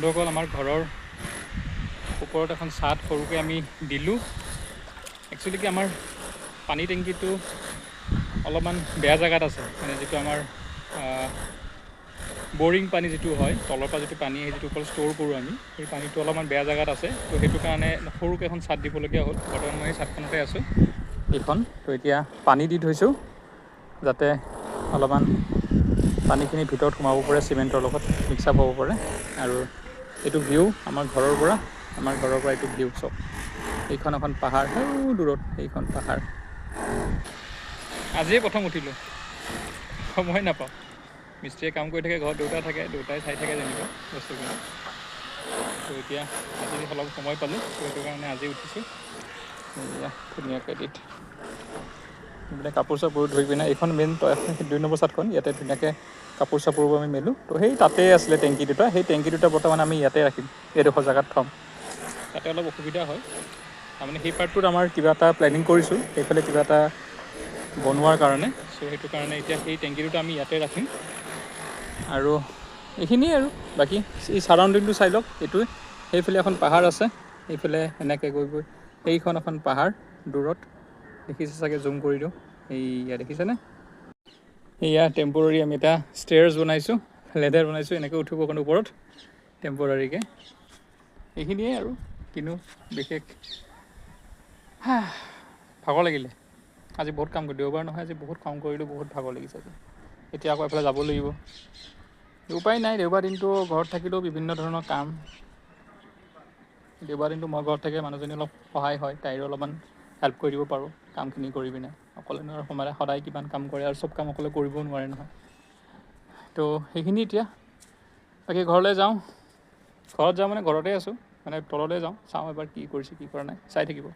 বন্ধুসকল আমাৰ ঘৰৰ ওপৰত এখন ছাদ সৰুকৈ আমি দিলোঁ। একচুৱেলি কি আমাৰ পানী টেংকিটো অলপমান বেয়া জেগাত আছে, মানে যিটো আমাৰ বৰিং পানী যিটো হয়, তলৰ পৰা যিটো পানী আহে, যিটো অকল ষ্ট'ৰ কৰোঁ আমি, সেই পানীটো অলপমান বেয়া জেগাত আছে। তো সেইটো কাৰণে সৰুকৈ এখন ছাদ দিবলগীয়া হ'ল। বৰ্তমান মই এই ছাদখনতে আছোঁ এইখন। তো এতিয়া পানী দি থৈছোঁ যাতে অলপমান পানীখিনি ভিতৰত সোমাব পাৰে, চিমেণ্টৰ লগত মিক্স আপ হ'ব পাৰে। আৰু এইটো ভিউ আমাৰ ঘৰৰ পৰা এইটো ভিউ চব। এইখন এখন পাহাৰ, দূৰত এইখন পাহাৰ। আজিয়ে প্ৰথম উঠিলোঁ, সময় নাপাওঁ। মিস্ত্ৰীয়ে কাম কৰি থাকে, ঘৰত দেউতা থাকে, দেউতাই চাই থাকে যেনিবা বস্তুখিনি। তো এতিয়া আজি অলপ সময় পালোঁ, তো সেইটো কাৰণে আজি উঠিছোঁ। এয়া ধুনীয়াকৈ এইবিলাক কাপোৰ চাপোৰ ধুই পিনে, এইখন মেইন 2 নম্বৰ ছাদখন, ইয়াতে ধুনীয়াকৈ কাপোৰ চাপোৰবোৰ আমি মেলোঁ। তো সেই তাতেই আছিলে টেংকি দুটা, সেই টেংকি দুটা বৰ্তমান আমি ইয়াতে ৰাখিম, এইডোখৰ জেগাত থ'ম। তাতে অলপ অসুবিধা হয়, তাৰমানে সেই পাৰ্টটোত আমাৰ কিবা এটা প্লেনিং কৰিছোঁ, সেইফালে কিবা এটা বনোৱাৰ কাৰণে। চ' সেইটো কাৰণে এতিয়া সেই টেংকি দুটা আমি ইয়াতে ৰাখিম। আৰু এইখিনিয়ে আৰু বাকী এই ছাৰাউণ্ডিংটো চাই লওক। এইটোৱে, সেইফালে এখন পাহাৰ আছে, সেইফালে এনেকৈ গৈ সেইখন এখন পাহাৰ দূৰত দেখিছে চাগে, জুম কৰি দিওঁ, এইয়া দেখিছেনে? এয়া টেম্পৰাৰী আমি এটা ষ্টেয়াৰ্ছ বনাইছোঁ, লেডাৰ বনাইছোঁ, এনেকৈ উঠিব কাৰণে ওপৰত টেম্পৰাৰীকৈ। এইখিনিয়ে আৰু কিনো বিশেষ। ভাগৰ লাগিলে আজি, বহুত কাম কৰিলোঁ। দেওবাৰ নহয়, আজি বহুত কাম কৰিলোঁ, বহুত ভাগৰ লাগিছে আজি। এতিয়া আকৌ এফালে যাব লাগিব। উপায় নাই, দেওবাৰ দিনটো ঘৰত থাকিলেও বিভিন্ন ধৰণৰ কাম। দেওবাৰ দিনটো মই ঘৰত থাকে, মানুহজনী অলপ সহায় হয়, তাইৰো অলপমান হেল্প কৰি দিব পাৰোঁ কামখিনি কৰি পিনে। অকলে সদায় কিমান কাম কৰে, আৰু চব কাম অকলে কৰিবও নোৱাৰে নহয়। তো সেইখিনি এতিয়া বাকী ঘৰলৈ যাওঁ। ঘৰত যাওঁ মানে ঘৰতে আছোঁ, মানে তললৈ যাওঁ, চাওঁ এবাৰ কি কৰিছে কি কৰা নাই, চাই থাকিব।